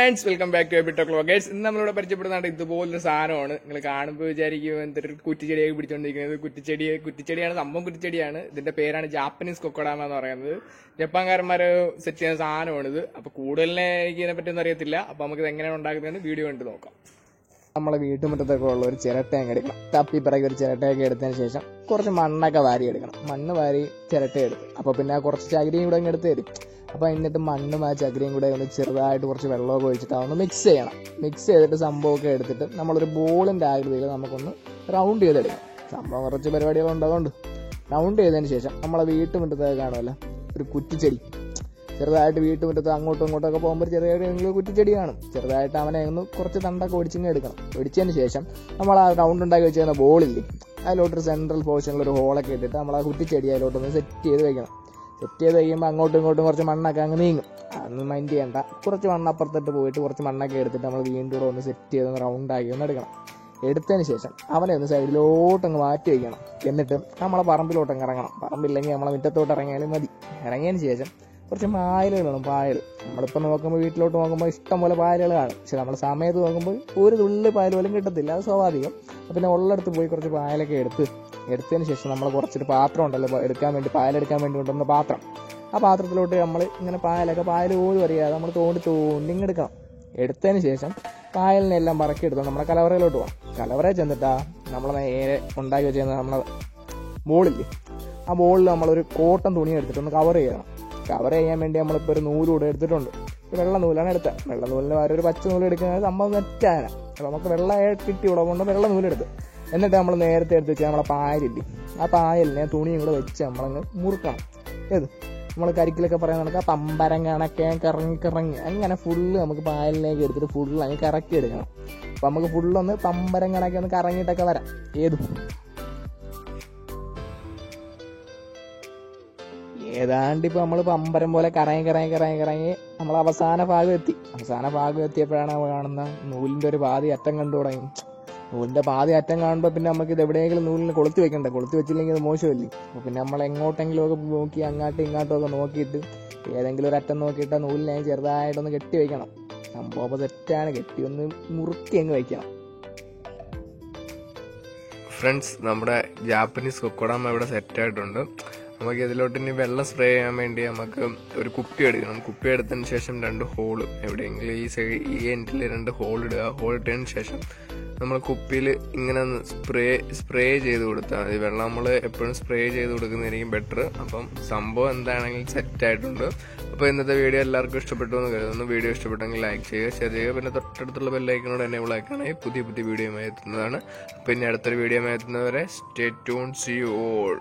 Friends, welcome back to എബിട്ടോ vloggers. ഇന്ന് നമ്മളിവിടെ പരിചയപ്പെടുന്ന ഇതുപോലൊരു സാധനമാണ്. നിങ്ങൾ കാണുമ്പോൾ വിചാരിക്കും എന്തൊരു കുറ്റിച്ചെടിയൊക്കെ പിടിച്ചോണ്ടിരിക്കുന്നത്. കുറ്റിച്ചെടിയാണ്, സംഭവം കുറ്റിച്ചെടിയാണ്. ഇതിന്റെ പേരാണ് ജാപ്പനീസ് കൊക്കോഡാമ എന്ന് പറയുന്നത്. ജപ്പാൻകാരന്മാര് സെറ്റ് ചെയ്യുന്ന സാധനമാണിത്. അപ്പൊ കൂടുതലിനെ എനിക്ക് ഇതിനെപ്പറ്റി ഒന്നും അറിയത്തില്ല. അപ്പൊ നമുക്ക് ഇത് എങ്ങനെയാണ് ഉണ്ടാക്കുന്നത് വീഡിയോ കണ്ട് നോക്കാം. നമ്മളെ വീട്ടുമുറ്റത്തൊക്കെ ഉള്ള ഒരു ചിരട്ടയൊക്കെ എടുക്കണം. തപ്പി പിറകെ ഒരു ചിരട്ടയൊക്കെ എടുത്തതിന് ശേഷം കുറച്ച് മണ്ണൊക്കെ വാരി എടുക്കണം. മണ്ണ് വാരി ചിരട്ട എടുക്കും. അപ്പൊ പിന്നെ കുറച്ച് ചകിരിയും കൂടെ അങ്ങ് എടുത്ത് തരും. അപ്പൊ എന്നിട്ട് മണ്ണും ആ ചകിരിയും കൂടെ ഒന്ന് ചെറുതായിട്ട് കുറച്ച് വെള്ളമൊക്കെ ഒഴിച്ചിട്ട് അതൊന്ന് മിക്സ് ചെയ്യണം. മിക്സ് ചെയ്തിട്ട് സംഭവമൊക്കെ എടുത്തിട്ട് നമ്മളൊരു ബോളിന്റെ ആകൃതിയിൽ നമുക്കൊന്ന് റൗണ്ട് ചെയ്തെടുക്കണം. സംഭവം കുറച്ച് പരിപാടികളുണ്ട്. അതുകൊണ്ട് റൗണ്ട് ചെയ്തതിന് ശേഷം നമ്മളെ വീട്ടുമുറ്റത്തൊക്കെ കാണുമല്ലോ ഒരു കുറ്റിച്ചെടി. ചെറുതായിട്ട് വീട്ടുമുറ്റത്ത് അങ്ങോട്ടും ഇങ്ങോട്ടൊക്കെ പോകുമ്പോൾ ചെറിയ കുറ്റിച്ചെടി കാണും. ചെറുതായിട്ട് അവനെ ഒന്ന് കുറച്ച് തണ്ടൊക്കെ ഒടിച്ചിങ്ങ് എടുക്കണം. ഒടിച്ചതിന് ശേഷം നമ്മൾ ആ റൗണ്ട് ഉണ്ടാക്കി വെച്ചിരുന്ന ബോളില്ലേ, അതിലോട്ടൊരു സെൻട്രൽ പോർഷനിൽ ഒരു ഹോളൊക്കെ ഇട്ടിട്ട് നമ്മൾ ആ കുറ്റിച്ചെടി അതിലോട്ടൊന്ന് സെറ്റ് ചെയ്ത് വെക്കണം. സെറ്റ് ചെയ്ത് കഴിയുമ്പോൾ അങ്ങോട്ടും ഇങ്ങോട്ടും കുറച്ച് മണ്ണൊക്കെ അങ്ങ് നീങ്ങും. അതൊന്നും മൈൻഡ് ചെയ്യണ്ട. കുറച്ച് മണ്ണ് അപ്പുറത്തിട്ട് പോയിട്ട് കുറച്ച് മണ്ണൊക്കെ എടുത്തിട്ട് നമ്മൾ വീണ്ടും ഒന്ന് സെറ്റ് ചെയ്ത് റൗണ്ടാക്കി ഒന്ന് എടുക്കണം. എടുത്തതിന് ശേഷം അവനെ ഒന്ന് സൈഡിലോട്ടങ്ങ് മാറ്റി വയ്ക്കണം. എന്നിട്ട് നമ്മളെ പറമ്പിലോട്ടങ്ങ് ഇറങ്ങണം. പറമ്പില്ലെങ്കിൽ നമ്മളെ മുറ്റത്തോട്ട് ഇറങ്ങിയാലും മതി. ഇറങ്ങിയതിന് ശേഷം കുറച്ച് പായലുകളാണ്. പായൽ നമ്മളിപ്പോൾ നോക്കുമ്പോൾ വീട്ടിലോട്ട് നോക്കുമ്പോൾ ഇഷ്ടം പോലെ പായലുകൾ കാണും. പക്ഷെ നമ്മൾ സമയത്ത് നോക്കുമ്പോൾ ഒരു തുള്ളി പായൽ പോലും കിട്ടത്തില്ല. അത് സ്വാഭാവികം. പിന്നെ ഉള്ളടത്ത് പോയി കുറച്ച് പായലൊക്കെ എടുത്തതിന് ശേഷം നമ്മൾ കുറച്ചൊരു പാത്രം ഉണ്ടല്ലോ പായലെടുക്കാൻ വേണ്ടി കൊണ്ടുവന്ന പാത്രം. ആ പാത്രത്തിലോട്ട് നമ്മൾ ഇങ്ങനെ പായൽ പോലും അറിയാതെ നമ്മൾ തോണ്ടി എടുക്കണം. എടുത്തതിന് ശേഷം പായലിനെല്ലാം പറക്കി എടുത്ത് നമ്മളെ കലവറയിലോട്ട് പോകാം. കലവറയിൽ ചെന്നിട്ടാ നമ്മൾ നേരെ ഉണ്ടാക്കി വെച്ചിരുന്ന നമ്മളെ ബോളില്ലേ, ആ ബോളിൽ നമ്മളൊരു കോട്ടൺ തുണി എടുത്തിട്ടൊന്ന് കവർ ചെയ്യണം. കവർ ചെയ്യാൻ വേണ്ടി നമ്മളിപ്പോൾ ഒരു നൂലൂടെ എടുത്തിട്ടുണ്ട്. വെള്ള നൂലാണ് എടുത്തത്. വെള്ള നൂലിന് ഒരു പച്ച നൂല് എടുക്കുന്നത് സംഭവം നെറ്റാണ്. അപ്പോൾ നമുക്ക് വെള്ള കിട്ടി ഉള്ളതുകൊണ്ട് വെള്ള നൂലെടുത്ത് എന്നിട്ട് നമ്മൾ നേരത്തെ എടുത്ത് വെച്ചാൽ നമ്മളെ പായലില്ലേ, ആ പായലിനെ തുണിയും കൂടെ വെച്ച് നമ്മളങ്ങ് മുറുക്കണം. നമ്മൾ കരിക്കിലൊക്കെ പറയുന്ന കണക്ക് ആ പമ്പരം കണക്കെ കറങ്ങി അങ്ങനെ ഫുള്ള് നമുക്ക് പായലിലേക്ക് എടുത്തിട്ട് ഫുള്ള് അങ്ങ് കറക്കി എടുക്കണം. അപ്പം നമുക്ക് ഫുള്ളൊന്ന് പമ്പരം കണക്കെ ഒന്ന് കറങ്ങിയിട്ടൊക്കെ വരാം. ഏതാണ്ട് ഇപ്പം നമ്മൾ പമ്പരം പോലെ കറങ്ങി നമ്മൾ അവസാന ഭാഗം എത്തിയപ്പോഴാണ് കാണുന്ന നൂലിൻ്റെ ഒരു പാതി അറ്റം കണ്ടു തുടങ്ങി. നൂലിൻ്റെ പാതി അറ്റം കാണുമ്പോൾ പിന്നെ നമുക്ക് ഇത് എവിടെയെങ്കിലും നൂലിന് കൊളുത്തി വെച്ചില്ലെങ്കിൽ അത് മോശമല്ലേ. അപ്പോൾ പിന്നെ നമ്മൾ എങ്ങോട്ടെങ്കിലും ഒക്കെ നോക്കി അങ്ങോട്ടും ഇങ്ങോട്ടും ഒക്കെ നോക്കിയിട്ട് ഏതെങ്കിലും ഒരു അറ്റം നോക്കിയിട്ട് നൂലിനെ ചെറുതായിട്ടൊന്ന് കെട്ടി വയ്ക്കണം. സംഭവം തെറ്റാണ്. കെട്ടി ഒന്ന് മുറുക്കി അങ്ങ് വയ്ക്കണം. ഫ്രണ്ട്സ്, നമ്മുടെ ജാപ്പനീസ് കൊക്കോഡാമ ഇവിടെ സെറ്റായിട്ടുണ്ട്. നമുക്ക് ഇതിലോട്ട് ഇനി വെള്ളം സ്പ്രേ ചെയ്യാൻ വേണ്ടി നമുക്ക് ഒരു കുപ്പി എടുക്കണം. കുപ്പി എടുത്തതിന് ശേഷം 2 ഹോള് എവിടെയെങ്കിലും ഈ എൻഡിൽ 2 ഹോൾ ഇടുക. ഹോൾ ഇട്ടതിന് ശേഷം നമ്മൾ കുപ്പിയിൽ ഇങ്ങനെ സ്പ്രേ ചെയ്ത് കൊടുത്താൽ മതി. വെള്ളം നമ്മൾ എപ്പോഴും സ്പ്രേ ചെയ്ത് കൊടുക്കുന്നതായിരിക്കും ബെറ്റർ. അപ്പം സംഭവം എന്താണെങ്കിലും സെറ്റായിട്ടുണ്ട്. അപ്പോൾ ഇന്നത്തെ വീഡിയോ എല്ലാവർക്കും ഇഷ്ടപ്പെട്ടു എന്ന് കരുതുന്നു. വീഡിയോ ഇഷ്ടപ്പെട്ടെങ്കിൽ ലൈക്ക് ചെയ്യുക, ഷെയർ ചെയ്യുക. പിന്നെ തൊട്ടടുത്തുള്ള ബെല്ലൈക്കനോട് എനേബിൾ ആക്കുകയാണെങ്കിൽ പുതിയ വീഡിയോ എത്തുന്നതാണ്. പിന്നെ അടുത്തൊരു വീഡിയോ എത്തുന്നവരെ stay tune. See you all.